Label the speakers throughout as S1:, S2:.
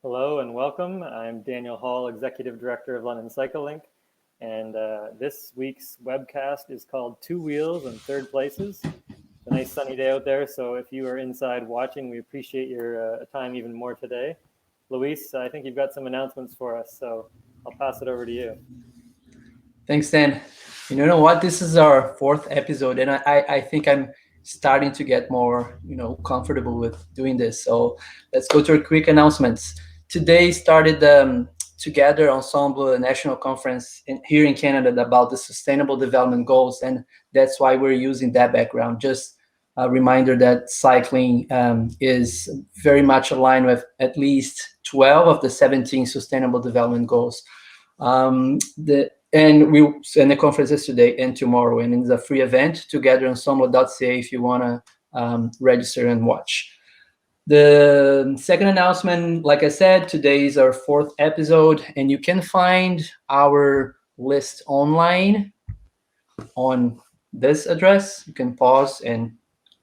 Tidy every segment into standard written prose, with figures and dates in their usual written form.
S1: Hello and welcome. I'm Daniel Hall, Executive Director of London Cycle Link, and this week's webcast is called Two Wheels and Third Places. It's a nice sunny day out there, so if you are inside watching, we appreciate your time even more today. Luis, I think you've got some announcements for us, so I'll pass it over to you.
S2: Thanks, Dan. You know what? This is our fourth episode, and I think I'm starting to get more, comfortable with doing this. So let's go to our quick announcements. Today started Together Ensemble, a national conference here in Canada about the Sustainable Development Goals, and that's why we're using that background. Just a reminder that cycling is very much aligned with at least 12 of the 17 Sustainable Development Goals. The conference is today and tomorrow, and it's a free event. Togetherensemble.ca if you want to register and watch. The second announcement, like I said, today is our fourth episode, and you can find our list online on this address. You can pause and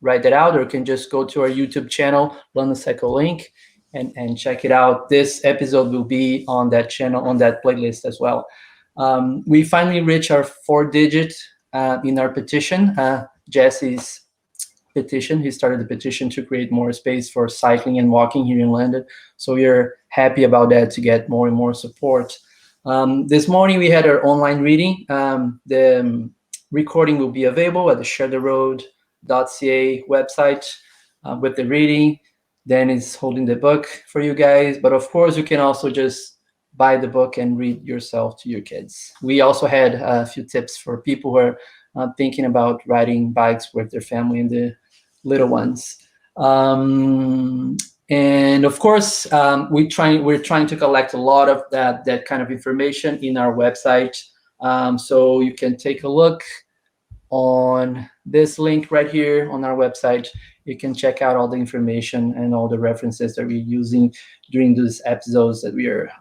S2: write that out, or you can just go to our YouTube channel, London Cycle Link, and check it out. This episode will be on that channel, on that playlist as well. We finally reached our 4-digit in our petition, Jesse's petition. He started the petition to create more space for cycling and walking here in London. So we're happy about that, to get more and more support. This morning we had our online reading. The recording will be available at the sharetheroad.ca website with the reading. Dan is holding the book for you guys, but of course you can also just buy the book and read yourself to your kids. We also had a few tips for people who are thinking about riding bikes with their family and the little ones. And of course, we're trying to collect a lot of that kind of information in our website. So you can take a look on this link right here on our website. You can check out all the information and all the references that we're using during these episodes that we are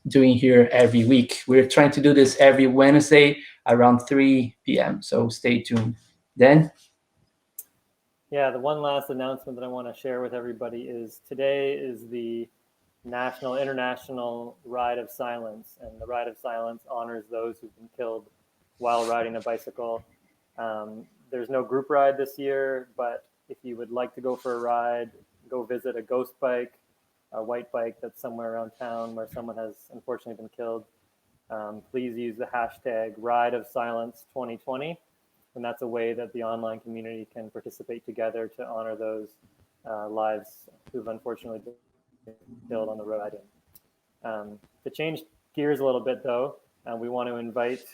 S2: doing here every week. We're trying to do this every Wednesday around 3 p.m. So stay tuned. Then?
S1: Yeah, the one last announcement that I want to share with everybody is today is the International Ride of Silence, and the Ride of Silence honors those who've been killed while riding a bicycle. There's no group ride this year, but if you would like to go for a ride, go visit a ghost bike, a white bike that's somewhere around town where someone has unfortunately been killed. Please use the hashtag Ride of Silence 2020, and that's a way that the online community can participate together to honor those lives who've unfortunately been killed on the road. To change gears a little bit, though, we want to invite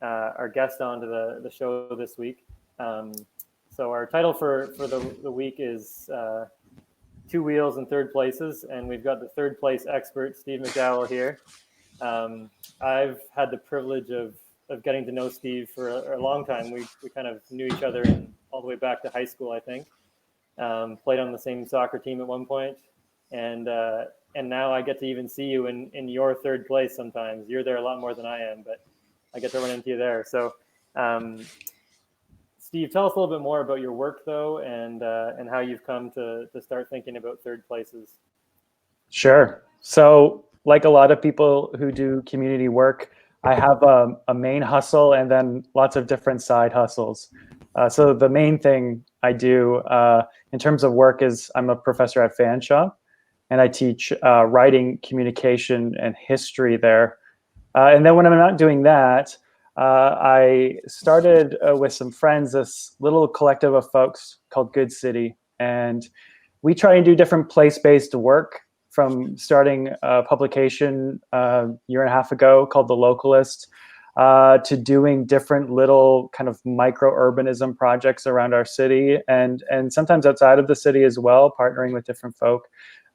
S1: our guest onto the show this week. So our title for the week is Two Wheels and Third Places, and we've got the third place expert, Steve MacDouell, here. I've had the privilege of getting to know Steve for a long time. We kind of knew each other all the way back to high school, I think. Played on the same soccer team at one point, and now I get to even see you in your third place sometimes. You're there a lot more than I am, but I get to run into you there. So, Steve, tell us a little bit more about your work, though, and how you've come to start thinking about third places.
S3: Sure. So, like a lot of people who do community work, I have a main hustle and then lots of different side hustles. So the main thing I do in terms of work is I'm a professor at Fanshawe, and I teach writing, communication, and history there. And then when I'm not doing that, I started with some friends this little collective of folks called Good City, and we try and do different place-based work, from starting a publication a year and a half ago called The Localist, to doing different little kind of micro-urbanism projects around our city, and sometimes outside of the city as well, partnering with different folk.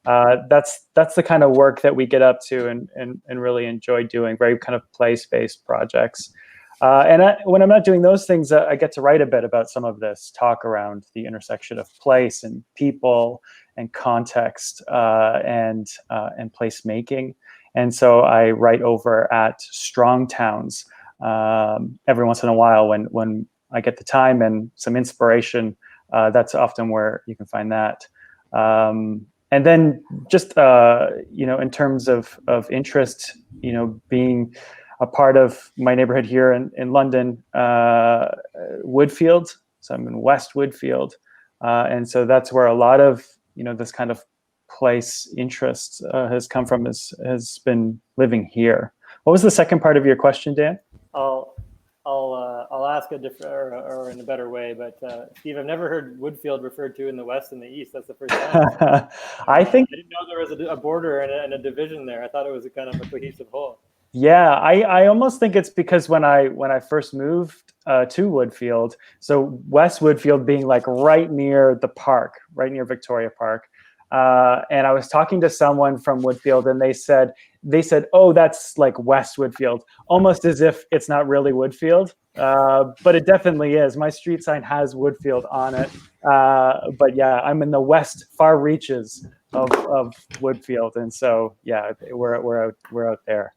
S3: That's the kind of work that we get up to and really enjoy doing, very kind of place-based projects. When I'm not doing those things, I get to write a bit about some of this, talk around the intersection of place and people and context and placemaking. And so I write over at Strong Towns every once in a while when I get the time and some inspiration. That's often where you can find that. And then just, in terms of interest, being a part of my neighborhood here in London, Woodfield. So I'm in West Woodfield. And so that's where a lot of, this kind of place interest has come from, has been living here. What was the second part of your question, Dan?
S1: I'll ask a different or in a better way, but Steve, I've never heard Woodfield referred to in the West and the East. That's the first time.
S3: I
S1: didn't know there was a border and a division there. I thought it was a kind of a cohesive whole.
S3: Yeah, I almost think it's because when I first moved to Woodfield, so West Woodfield being like right near the park, right near Victoria Park, and I was talking to someone from Woodfield, and they said, oh, that's like West Woodfield, almost as if it's not really Woodfield, but it definitely is. My street sign has Woodfield on it, but yeah, I'm in the west far reaches of Woodfield, and so yeah, we're out there.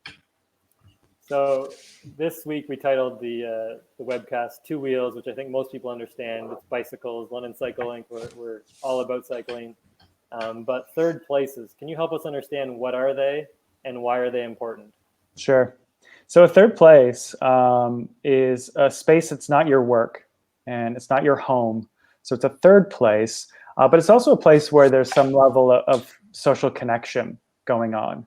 S1: So this week we titled the webcast Two Wheels, which I think most people understand. It's bicycles, London Cycle Link. We're all about cycling. But third places, can you help us understand what are they and why are they important?
S3: Sure. So a third place is a space that's not your work and it's not your home. So it's a third place, but it's also a place where there's some level of social connection going on.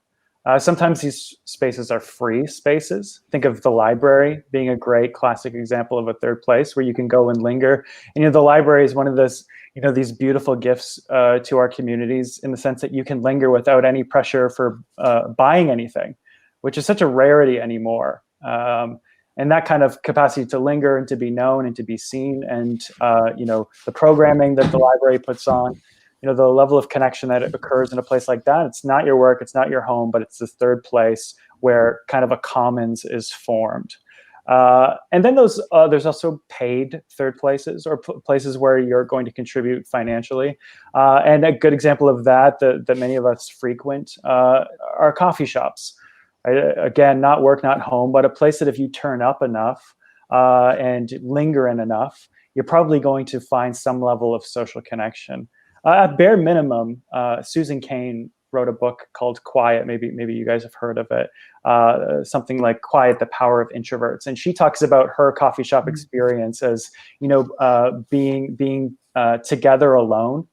S3: Sometimes these spaces are free spaces. Think of the library being a great classic example of a third place where you can go and linger. And the library is one of those, these beautiful gifts to our communities in the sense that you can linger without any pressure for buying anything, which is such a rarity anymore. And that kind of capacity to linger and to be known and to be seen, and the programming that the library puts on, the level of connection that occurs in a place like that. It's not your work, it's not your home, but it's this third place where kind of a commons is formed. And then there's also paid third places, or places where you're going to contribute financially. And a good example of that many of us frequent are coffee shops. Right? Again, not work, not home, but a place that if you turn up enough and linger in enough, you're probably going to find some level of social connection. At bare minimum, Susan Cain wrote a book called Quiet. Maybe you guys have heard of it. Something like Quiet, the Power of Introverts. And she talks about her coffee shop experience as, being together alone.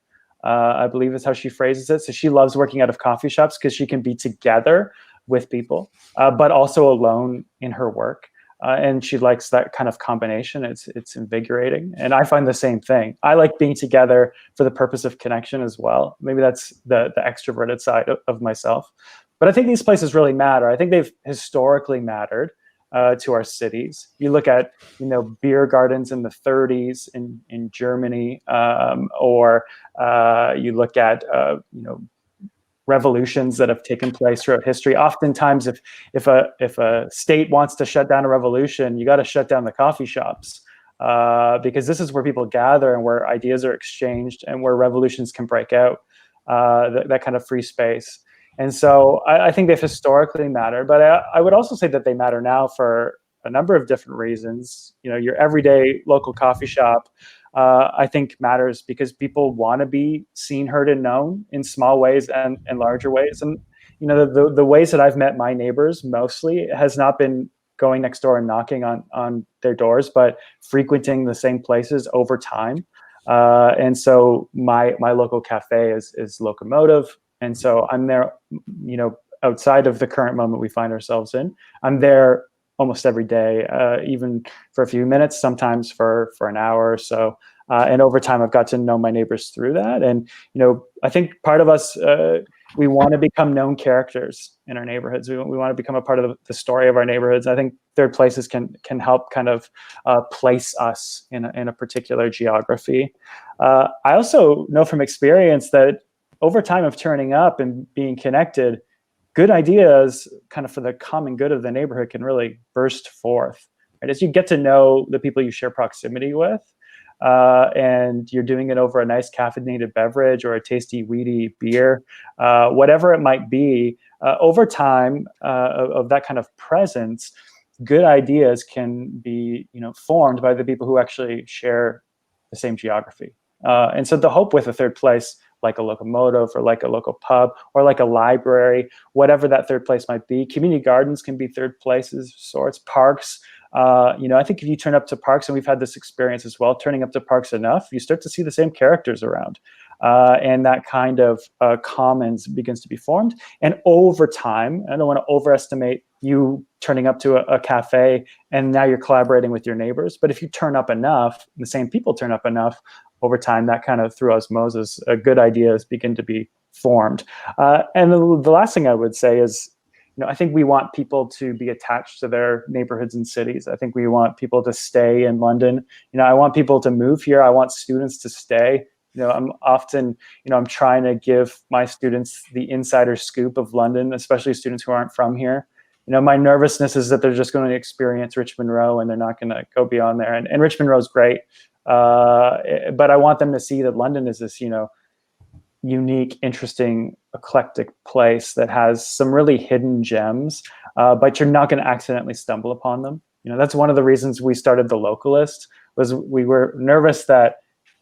S3: I believe is how she phrases it. So she loves working out of coffee shops because she can be together with people, but also alone in her work. And she likes that kind of combination. It's invigorating. And I find the same thing. I like being together for the purpose of connection as well. Maybe that's the extroverted side of myself. But I think these places really matter. I think they've historically mattered to our cities. You look at, beer gardens in the 30s in Germany, or you look at, revolutions that have taken place throughout history. Oftentimes, if a state wants to shut down a revolution, you got to shut down the coffee shops because this is where people gather and where ideas are exchanged and where revolutions can break out. That kind of free space. And so I think they've historically mattered, but I would also say that they matter now for a number of different reasons. Your everyday local coffee shop, I think matters because people want to be seen, heard, and known in small ways and larger ways. And the ways that I've met my neighbors mostly has not been going next door and knocking on their doors, but frequenting the same places over time. And so my local cafe is Locomotive, and so I'm there. Outside of the current moment we find ourselves in, I'm there almost every day, even for a few minutes, sometimes for an hour or so. And over time, I've got to know my neighbors through that. And, I think part of us, we want to become known characters in our neighborhoods. We want to become a part of the story of our neighborhoods. I think third places can help kind of place us in a particular geography. I also know from experience that over time of turning up and being connected, good ideas kind of for the common good of the neighborhood can really burst forth. Right? As you get to know the people you share proximity with, and you're doing it over a nice caffeinated beverage or a tasty, weedy beer, whatever it might be, over time of that kind of presence, good ideas can be formed by the people who actually share the same geography. And so the hope with a third place, like a locomotive or like a local pub or like a library, whatever that third place might be. Community gardens can be third places of sorts, parks. I think if you turn up to parks, and we've had this experience as well, turning up to parks enough, you start to see the same characters around. And that kind of commons begins to be formed. And over time, I don't want to overestimate you turning up to a cafe and now you're collaborating with your neighbors. But if you turn up enough, the same people turn up enough, over time, that kind of through osmosis, good ideas begin to be formed. And the last thing I would say is, I think we want people to be attached to their neighborhoods and cities. I think we want people to stay in London. I want people to move here. I want students to stay. I'm often, I'm trying to give my students the insider scoop of London, especially students who aren't from here. My nervousness is that they're just going to experience Richmond Row and they're not going to go beyond there. And Richmond Row is great, but I want them to see that London is this, unique, interesting, eclectic place that has some really hidden gems, but you're not going to accidentally stumble upon them. That's one of the reasons we started The Localist, was we were nervous that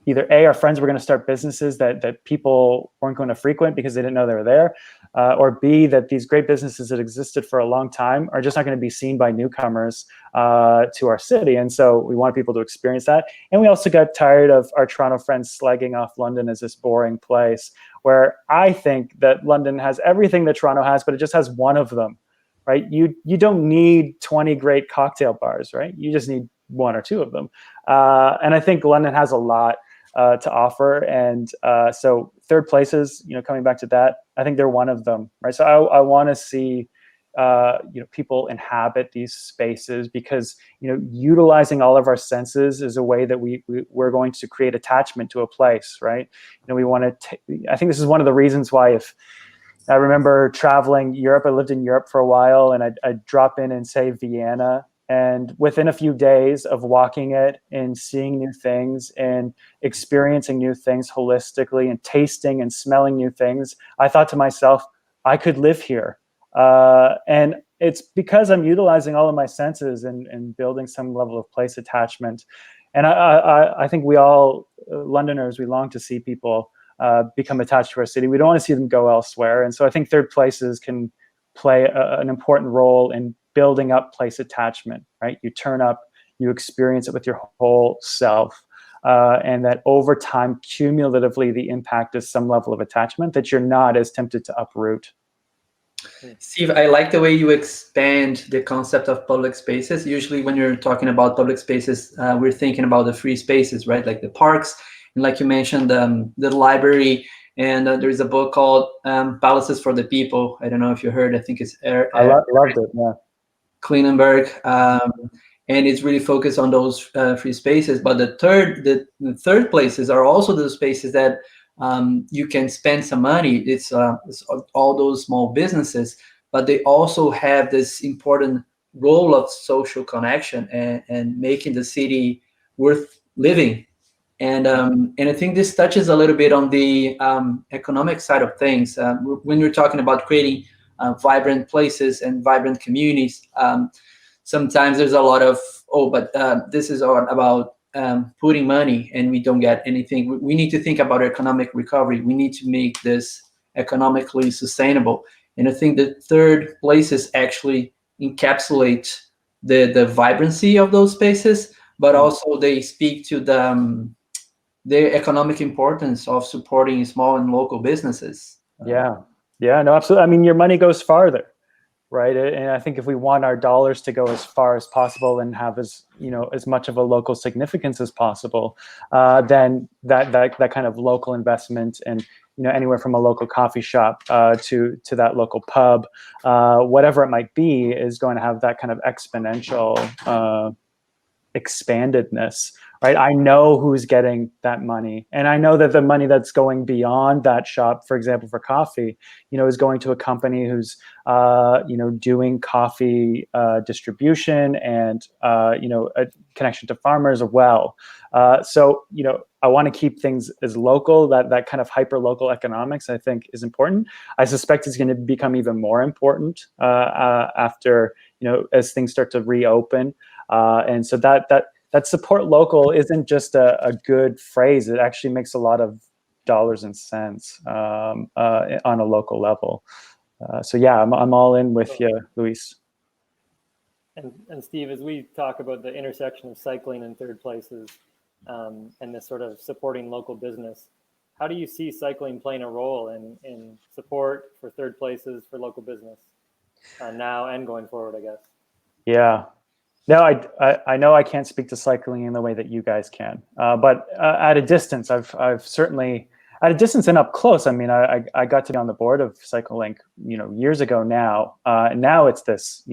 S3: either A, our friends were going to start businesses that people weren't going to frequent because they didn't know they were there, or B, that these great businesses that existed for a long time are just not going to be seen by newcomers to our city. And so we want people to experience that. And we also got tired of our Toronto friends slagging off London as this boring place, where I think that London has everything that Toronto has, but it just has one of them, right? You don't need 20 great cocktail bars, right? You just need one or two of them. And I think London has a lot to offer. And so third places, coming back to that, I think they're one of them, right? So I want to see, people inhabit these spaces, because, utilizing all of our senses is a way that we're going to create attachment to a place, right? We want to, I think this is one of the reasons why, if I remember traveling Europe, I lived in Europe for a while, and I'd drop in and say Vienna. And within a few days of walking it and seeing new things and experiencing new things holistically and tasting and smelling new things, I thought to myself, I could live here. And it's because I'm utilizing all of my senses and building some level of place attachment. And I think we all, Londoners, we long to see people become attached to our city. We don't want to see them go elsewhere. And so I think third places can play an important role in building up place attachment, right? You turn up, you experience it with your whole self, and that over time, cumulatively, the impact is some level of attachment that you're not as tempted to uproot.
S2: Steve, I like the way you expand the concept of public spaces. Usually when you're talking about public spaces, we're thinking about the free spaces, right? Like the parks, and like you mentioned, the library. And there's a book called Palaces for the People. I don't know if you heard. I think it's
S3: I loved it, yeah.
S2: Klinenberg, and it's really focused on those free spaces. But the third places are also the spaces that you can spend some money. It's all those small businesses, but they also have this important role of social connection and making the city worth living. And I think this touches a little bit on the economic side of things. When you're talking about creating vibrant places and vibrant communities, sometimes there's a lot of, but this is all about putting money and we don't get anything. We need to think about economic recovery. We need to make this economically sustainable. And I think the third places actually encapsulate the vibrancy of those spaces, but also they speak to the economic importance of supporting small and local businesses.
S3: Yeah, no, absolutely. I mean, your money goes farther, right? And I think if we want our dollars to go as far as possible and have as much of a local significance as possible, then that kind of local investment, and anywhere from a local coffee shop to that local pub, whatever it might be, is going to have that kind of exponential expandedness, right? I know who's getting that money, and I know that the money that's going beyond that shop, for example, for coffee, is going to a company who's, doing coffee distribution and, a connection to farmers as well. So, I want to keep things as local. That kind of hyper local economics, I think, is important. I suspect it's going to become even more important after, as things start to reopen. And so that support local isn't just a good phrase. It actually makes a lot of dollars and cents on a local level. So yeah, I'm all in with you, Luis.
S1: And Steve, as we talk about the intersection of cycling and third places and this sort of supporting local business, how do you see cycling playing a role in support for third places for local business now and going forward, I guess?
S3: Yeah. No, I know I can't speak to cycling in the way that you guys can, but at a distance, I've certainly, at a distance and up close. I mean, I got to be on the board of CycleLink, years ago now. Now it's this,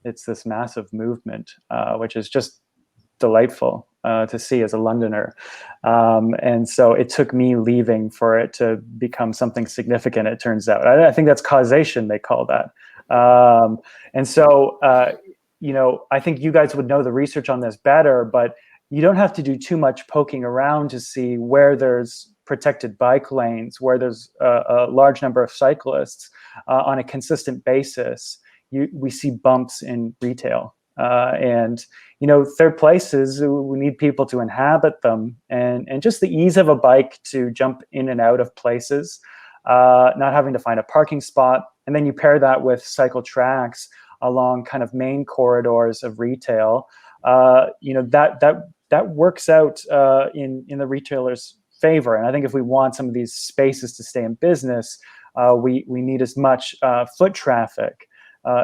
S3: it's this massive movement, which is just delightful to see as a Londoner. And so it took me leaving for it to become something significant, it turns out. I think that's causation, they call that. And so, I think you guys would know the research on this better, but you don't have to do too much poking around to see where there's protected bike lanes, where there's a large number of cyclists on a consistent basis. We see bumps in retail. And third places, we need people to inhabit them, and just the ease of a bike to jump in and out of places, not having to find a parking spot. And then you pair that with cycle tracks along kind of main corridors of retail, that works out in the retailer's favor. And I think if we want some of these spaces to stay in business, we need as much foot traffic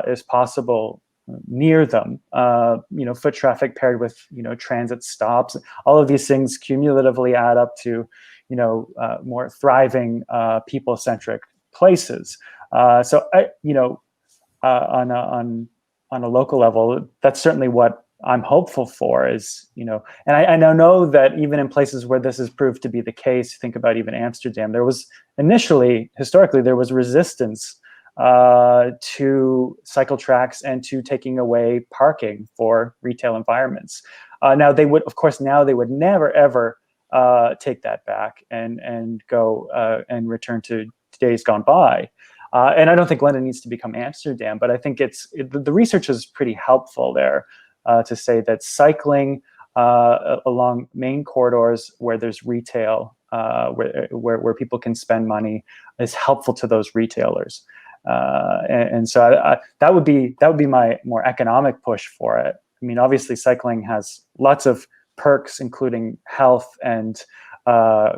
S3: as possible near them. Foot traffic paired with transit stops. All of these things cumulatively add up to more thriving people-centric places. So on a local level, that's certainly what I'm hopeful for. Is and I know that even in places where this has proved to be the case, think about even Amsterdam. There was historically, there was resistance to cycle tracks and to taking away parking for retail environments. Now they would never ever take that back and go and return to days gone by. And I don't think London needs to become Amsterdam, but I think the research is pretty helpful there to say that cycling along main corridors where there's retail, where people can spend money, is helpful to those retailers. And so that would be my more economic push for it. I mean, obviously, cycling has lots of perks, including health and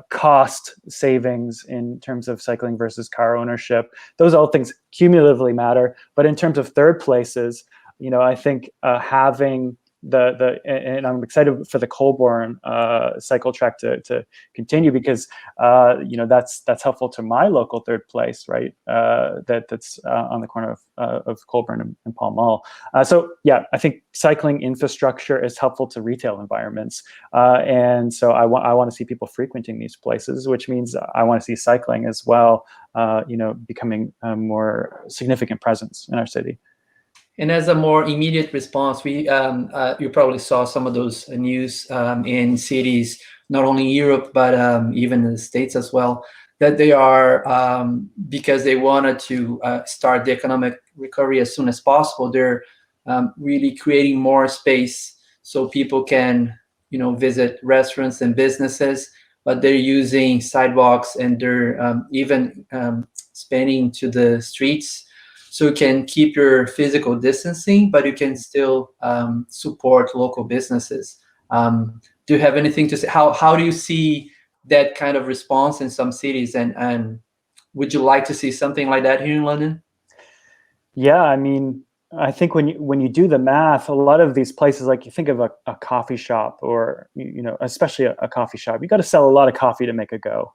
S3: cost savings in terms of cycling versus car ownership. Those all things cumulatively matter. But in terms of third places, I think having and I'm excited for the Colborne cycle track to continue, because that's helpful to my local third place, right? That's on the corner of Colborne and Pall Mall. So yeah, I think cycling infrastructure is helpful to retail environments, and so I want to see people frequenting these places, which means I want to see cycling as well, becoming a more significant presence in our city.
S2: And as a more immediate response, we you probably saw some of those news in cities, not only in Europe, but even in the States as well, that they are, because they wanted to start the economic recovery as soon as possible, they're really creating more space so people can, visit restaurants and businesses, but they're using sidewalks and they're even spanning to the streets. So you can keep your physical distancing, but you can still support local businesses. Do you have anything to say? How do you see that kind of response in some cities? And would you like to see something like that here in London?
S3: Yeah, I mean, I think when you do the math, a lot of these places, like you think of a coffee shop, or especially a coffee shop, you got to sell a lot of coffee to make a go,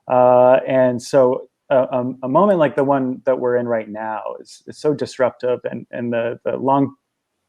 S3: and so. A moment like the one that we're in right now is so disruptive, and the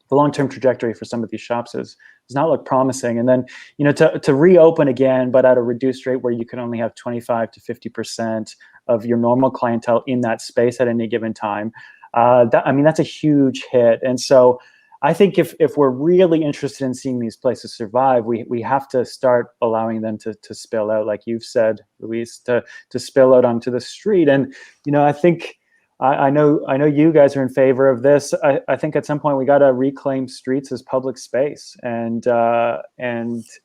S3: long-term trajectory for some of these shops does not look promising. And then to reopen again, but at a reduced rate where you can only have 25 to 50% of your normal clientele in that space at any given time. That's a huge hit. And so I think if we're really interested in seeing these places survive, we have to start allowing them to spill out, like you've said, Luis, to spill out onto the street. And I think I know you guys are in favor of this. I think at some point we got to reclaim streets as public space, and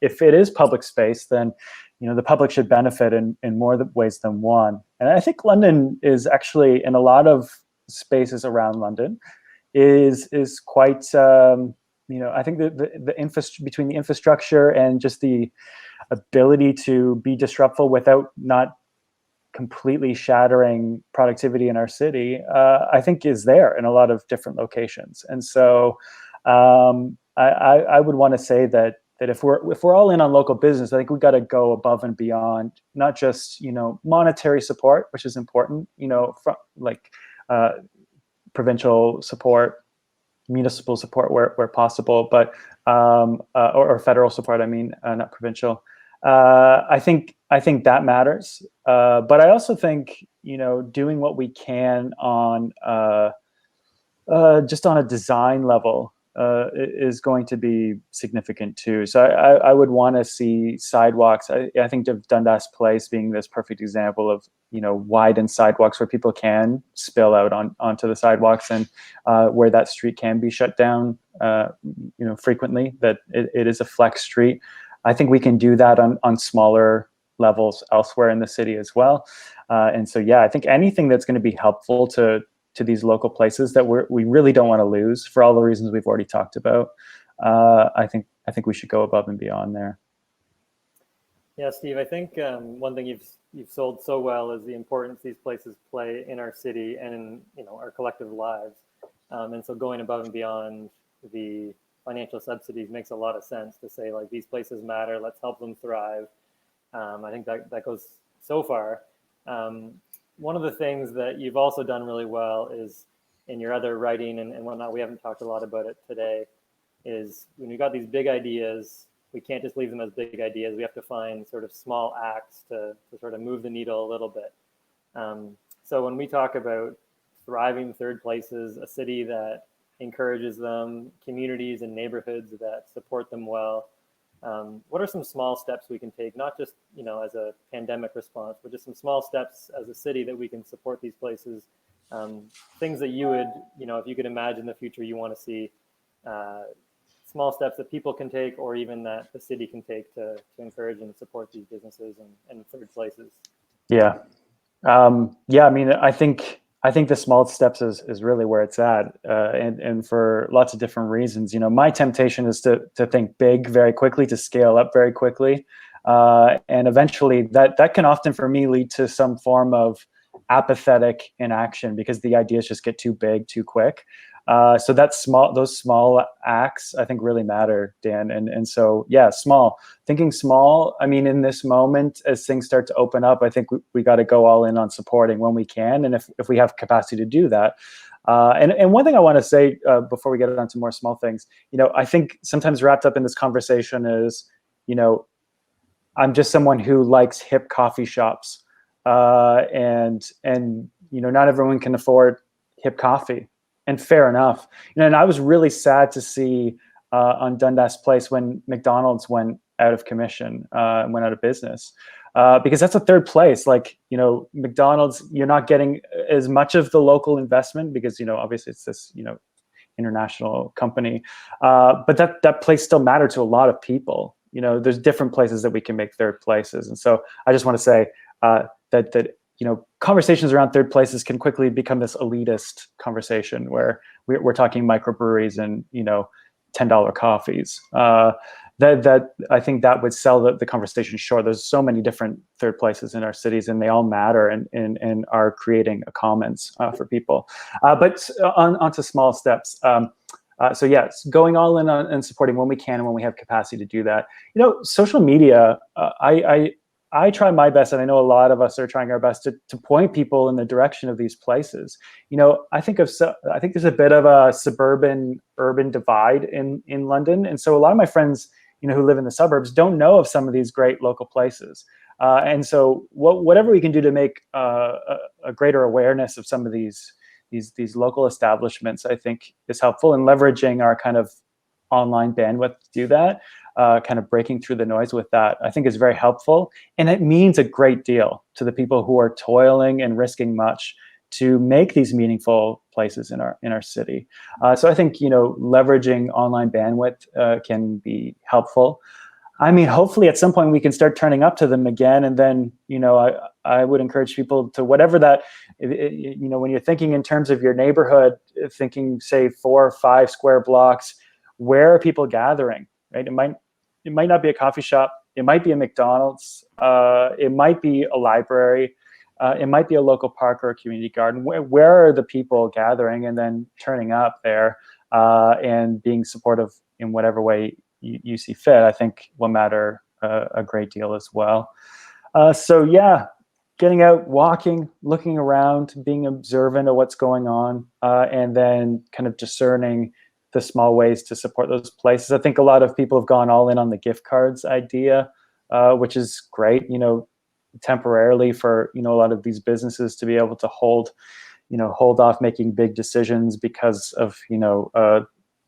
S3: if it is public space, then the public should benefit in more ways than one. And I think London is actually, in a lot of spaces around London, is quite, I think between the infrastructure and just the ability to be disruptful without not completely shattering productivity in our city, I think is there in a lot of different locations. And so I would want to say that if we're all in on local business, I think we've got to go above and beyond, not just monetary support, which is important, from like provincial support, municipal support where possible, but or federal support. I mean, not provincial. I think that matters, but I also think doing what we can on just on a design level is going to be significant too. So I would want to see sidewalks. I think of Dundas Place being this perfect example of widened sidewalks where people can spill out onto the sidewalks, and where that street can be shut down frequently, that it is a flex street. I think we can do that on smaller levels elsewhere in the city as well. And so, yeah, I think anything that's going to be helpful to these local places that we really don't want to lose for all the reasons we've already talked about. I think we should go above and beyond there.
S1: Yeah, Steve, I think one thing you've sold so well is the importance these places play in our city and in our collective lives. And so going above and beyond the financial subsidies makes a lot of sense to say, like, these places matter, let's help them thrive. I think that goes so far. One of the things that you've also done really well is in your other writing and whatnot, we haven't talked a lot about it today, is when you've got these big ideas, we can't just leave them as big ideas. We have to find sort of small acts to sort of move the needle a little bit. So when we talk about thriving third places, a city that encourages them, communities and neighborhoods that support them well, what are some small steps we can take, not just as a pandemic response, but just some small steps as a city that we can support these places, things that you would, if you could imagine the future you want to see, small steps that people can take or even that the city can take to encourage and support these businesses and third places?
S3: Yeah. Yeah, I mean, I think the small steps is really where it's at, and for lots of different reasons. My temptation is to think big very quickly, to scale up very quickly, and eventually that can often for me lead to some form of apathetic inaction because the ideas just get too big too quick. So those small acts I think really matter, Dan. And so, yeah, thinking small. I mean, in this moment, as things start to open up, I think we got to go all in on supporting when we can. And if we have capacity to do that. And one thing I want to say before we get on to more small things, I think sometimes wrapped up in this conversation is, I'm just someone who likes hip coffee shops, and not everyone can afford hip coffee. And fair enough. And I was really sad to see on Dundas Place when McDonald's went out of commission, went out of business, because that's a third place. Like, McDonald's, you're not getting as much of the local investment because, obviously it's this, international company. But that place still mattered to a lot of people. There's different places that we can make third places. And so I just want to say that conversations around third places can quickly become this elitist conversation where we're talking microbreweries and $10 coffees. That I think that would sell the conversation short. There's so many different third places in our cities, and they all matter and are creating a commons for people. But onto small steps. So yes, going all in on and supporting when we can and when we have capacity to do that. Social media. I try my best, and I know a lot of us are trying our best to point people in the direction of these places. I think there's a bit of a suburban urban divide in London, and so a lot of my friends, who live in the suburbs, don't know of some of these great local places. And so whatever we can do to make a greater awareness of some of these local establishments, I think is helpful, and leveraging our kind of online bandwidth to do that. Kind of breaking through the noise with that, I think is very helpful. And it means a great deal to the people who are toiling and risking much to make these meaningful places in our city. So I think, leveraging online bandwidth can be helpful. I mean, hopefully at some point we can start turning up to them again. And then, I would encourage people to whatever that, when you're thinking in terms of your neighborhood, thinking, say, 4 or 5 square blocks, where are people gathering, right? It might not be a coffee shop. It might be a McDonald's. It might be a library. It might be a local park or a community garden. Where are the people gathering, and then turning up there and being supportive in whatever way you see fit, I think will matter a great deal as well. So yeah, getting out, walking, looking around, being observant of what's going on, and then kind of discerning the small ways to support those places. I think a lot of people have gone all in on the gift cards idea, which is great, temporarily for, a lot of these businesses to be able to hold off making big decisions because of,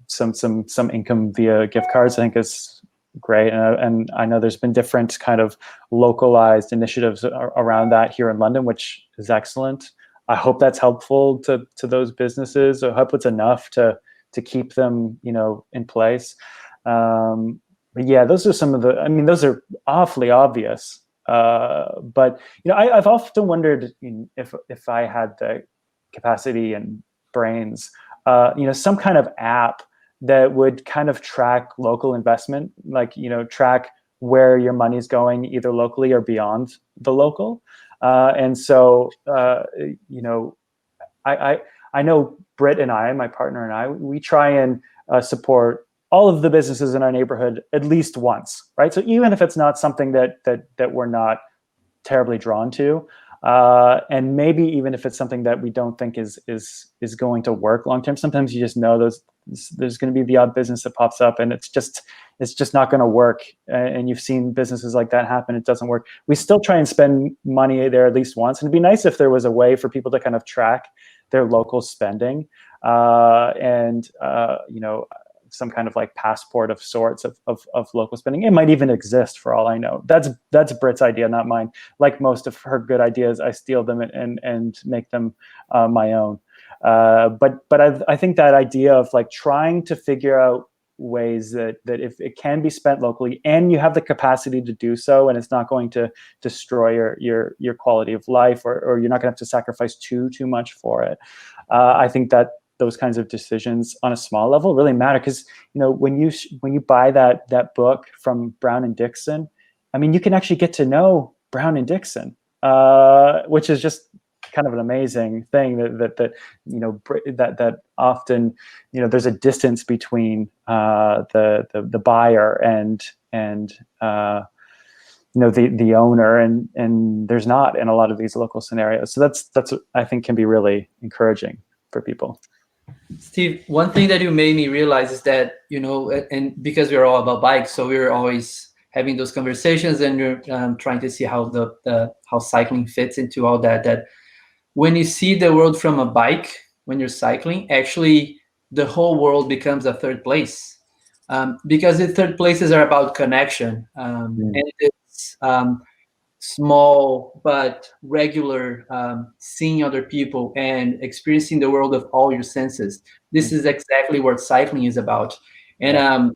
S3: some income via gift cards. I think is great. And I know there's been different kind of localized initiatives around that here in London, which is excellent. I hope that's helpful to those businesses. I hope it's enough to keep them, in place. But yeah, those are some of those are awfully obvious. But, I've often wondered if I had the capacity and brains, some kind of app that would kind of track local investment, like, track where your money's going either locally or beyond the local. And so, I know Britt and I, my partner and I, we try and support all of the businesses in our neighborhood at least once, right? So even if it's not something that we're not terribly drawn to, and maybe even if it's something that we don't think is going to work long term, sometimes you just know there's going to be the odd business that pops up and it's just not going to work. And you've seen businesses like that happen. It doesn't work. We still try and spend money there at least once. And it'd be nice if there was a way for people to kind of track their local spending, and some kind of like passport of sorts of local spending. It might even exist for all I know. That's Britt's idea, not mine. Like most of her good ideas, I steal them and make them my own. But I think that idea of like trying to figure out ways that if it can be spent locally and you have the capacity to do so, and it's not going to destroy your quality of life, or you're not going to have to sacrifice too much for it. I think that those kinds of decisions on a small level really matter, because when you buy that book from Brown and Dixon, I mean, you can actually get to know Brown and Dixon, which is just kind of an amazing thing that often there's a distance between the buyer and the owner, and there's not in a lot of these local scenarios. So that's I think can be really encouraging for people.
S2: Steve, one thing that you made me realize is that, and because we're all about bikes, so we're always having those conversations, and we're trying to see how how cycling fits into all that. That when you see the world from a bike, when you're cycling, actually the whole world becomes a third place, because the third places are about connection, and it's small but regular, seeing other people and experiencing the world of all your senses. This is exactly what cycling is about. And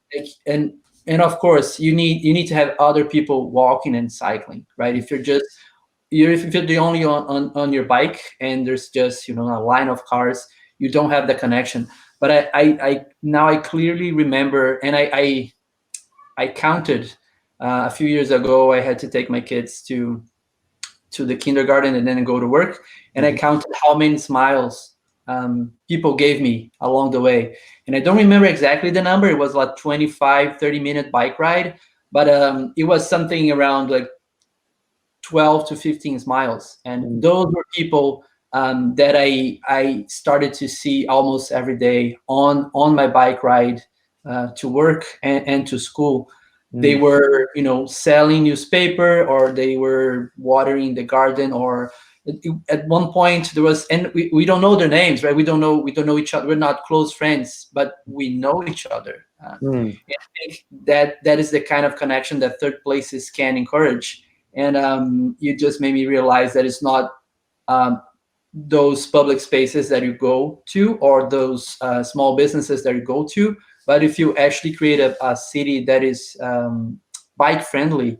S2: and of course you need to have other people walking and cycling, right? If you're the only on your bike and there's just a line of cars, you don't have the connection. But I now I clearly remember, and I counted. A few years ago, I had to take my kids to the kindergarten and then go to work, and I counted how many smiles people gave me along the way. And I don't remember exactly the number. It was like 25, 30-minute bike ride, but it was something around like 12 to 15 smiles. And those were people that I started to see almost every day on my bike ride to work and to school. They were, selling newspaper, or they were watering the garden, or at one point there was, and we don't know their names, right? We don't know each other. We're not close friends, but we know each other. And I think that is the kind of connection that third places can encourage. And you just made me realize that it's not those public spaces that you go to, or those small businesses that you go to, but if you actually create a city that is bike friendly,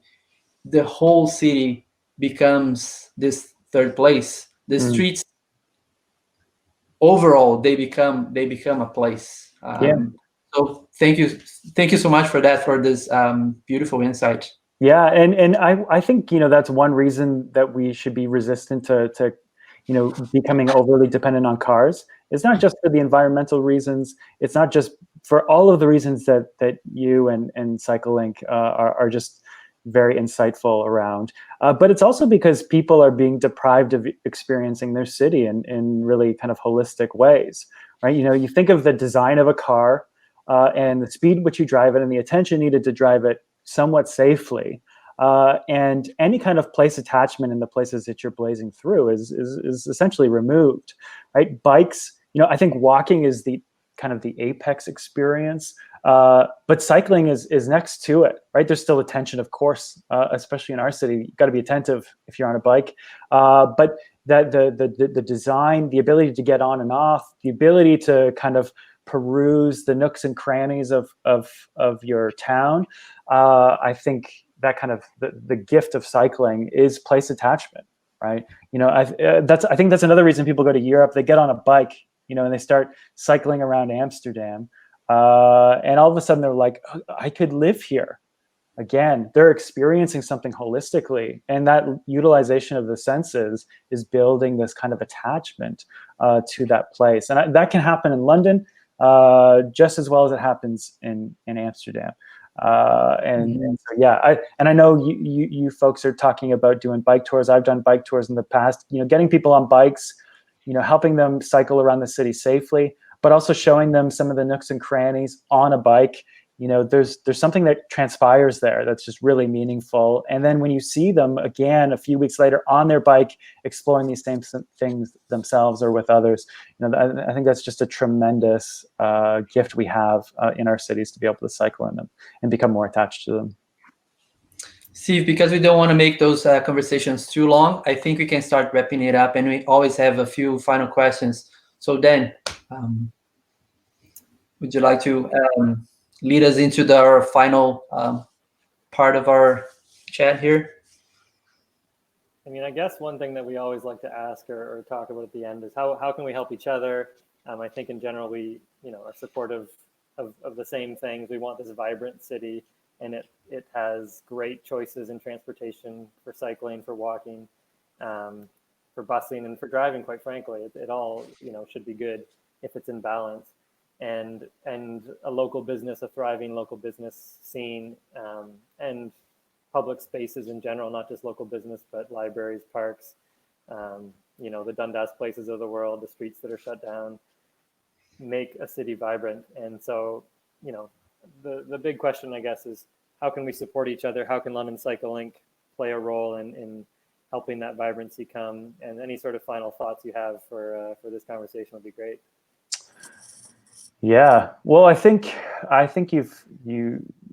S2: the whole city becomes this third place. The streets overall they become a place.
S3: Yeah.
S2: So thank you so much for that, for this beautiful insight.
S3: Yeah, and I think that's one reason that we should be resistant to becoming overly dependent on cars. It's not just for the environmental reasons. It's not just for all of the reasons that you and CycleLink are just very insightful around. But it's also because people are being deprived of experiencing their city in really kind of holistic ways, right? You think of the design of a car and the speed which you drive it and the attention needed to drive it somewhat safely. And any kind of place attachment in the places that you're blazing through is essentially removed, right? Bikes, I think walking is the kind of the apex experience, but cycling is next to it, right? There's still attention, of course, especially in our city. You've got to be attentive if you're on a bike, but that the design, the ability to get on and off, the ability to kind of peruse the nooks and crannies of your town. I think that kind of the gift of cycling is place attachment, right? I think that's another reason people go to Europe. They get on a bike, and they start cycling around Amsterdam, and all of a sudden they're like, oh, I could live here. Again, they're experiencing something holistically, and that utilization of the senses is building this kind of attachment to that place, and that can happen in London just as well as it happens in Amsterdam. And so, yeah, I know you folks are talking about doing bike tours. I've done bike tours in the past, getting people on bikes, helping them cycle around the city safely, but also showing them some of the nooks and crannies on a bike. There's something that transpires there that's just really meaningful. And then when you see them again a few weeks later on their bike, exploring these same things themselves or with others, I think that's just a tremendous gift we have in our cities to be able to cycle in them and become more attached to them.
S2: Steve, because we don't want to make those conversations too long, I think we can start wrapping it up, and we always have a few final questions. So Dan, would you like to lead us into our final part of our chat here?
S1: I mean, I guess one thing that we always like to ask or talk about at the end is how can we help each other? I think in general we are supportive of the same things. We want this vibrant city, and it has great choices in transportation for cycling, for walking, for busing, and for driving. Quite frankly, it all should be good if it's in balance. And a local business, a thriving local business scene, and public spaces in general, not just local business, but libraries, parks, the Dundas places of the world, the streets that are shut down, make a city vibrant. And so, the big question, I guess, is how can we support each other? How can London CycleLink play a role in helping that vibrancy come? And any sort of final thoughts you have for this conversation would be great.
S3: Yeah, well, I think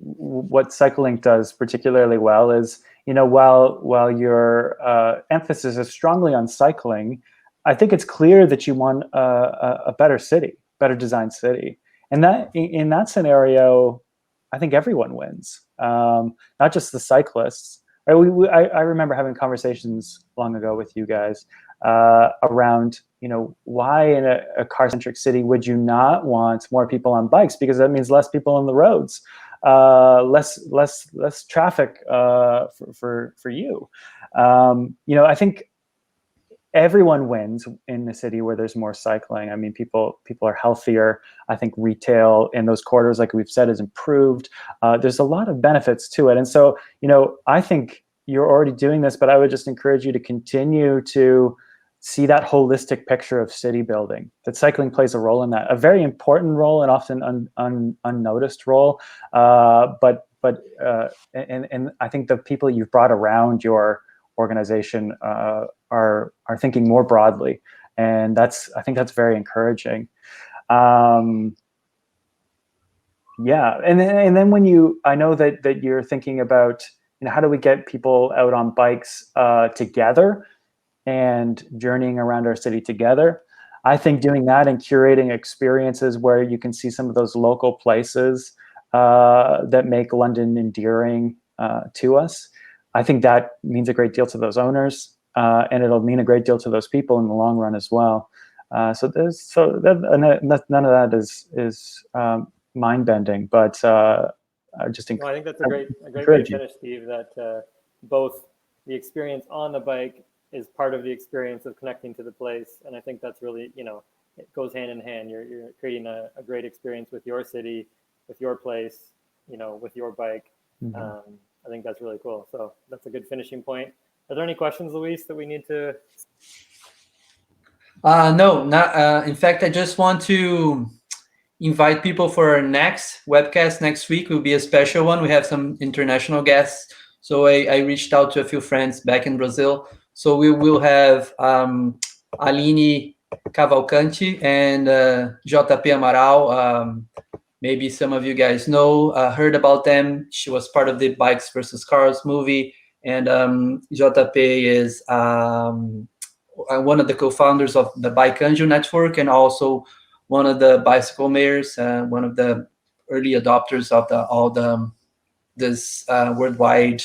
S3: what CycleLink does particularly well is, while your emphasis is strongly on cycling, I think it's clear that you want a better city, better designed city, and that in that scenario, I think everyone wins, not just the cyclists. Right? I remember having conversations long ago with you guys around, why in a car-centric city would you not want more people on bikes? Because that means less people on the roads, less traffic for you. I think everyone wins in the city where there's more cycling. I mean, people are healthier. I think retail in those corridors, like we've said, is improved. There's a lot of benefits to it. And so, I think you're already doing this, but I would just encourage you to continue to see that holistic picture of city building, that cycling plays a role in that, a very important role and often unnoticed role. But I think the people you've brought around your organization are thinking more broadly, and I think that's very encouraging. Yeah, and then when I know that you're thinking about how do we get people out on bikes together and journeying around our city together. I think doing that and curating experiences where you can see some of those local places that make London endearing to us. I think that means a great deal to those owners, and it'll mean a great deal to those people in the long run as well. None of that is mind bending, but just
S1: No, I think that's a great way to
S3: encouraging.
S1: finish, Steve. That both the experience on the bike is part of the experience of connecting to the place, and I think that's really, it goes hand in hand. You're creating a great experience with your city, with your place, with your bike.
S3: Mm-hmm.
S1: I think that's really cool. So that's a good finishing point. Are there any questions, Luis, that we need to?
S2: No, not. In fact, I just want to invite people for our next webcast next week. Will be a special one. We have some international guests. So I reached out to a few friends back in Brazil. So we will have Aline Cavalcanti and JP Amaral. Maybe some of you guys heard about them. She was part of the Bikes versus Cars movie. And JP is one of the co-founders of the Bike Anjo network, and also one of the bicycle mayors, one of the early adopters of this worldwide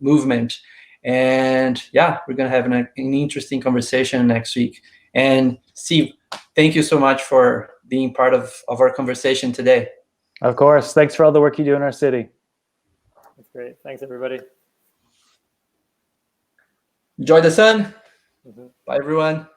S2: movement. And yeah, we're going to have an interesting conversation next week. And Steve, thank you so much for being part of our conversation today.
S3: Of course. Thanks for all the work you do in our city.
S1: That's great. Thanks, everybody.
S2: Enjoy the sun.
S1: Mm-hmm.
S2: Bye, everyone.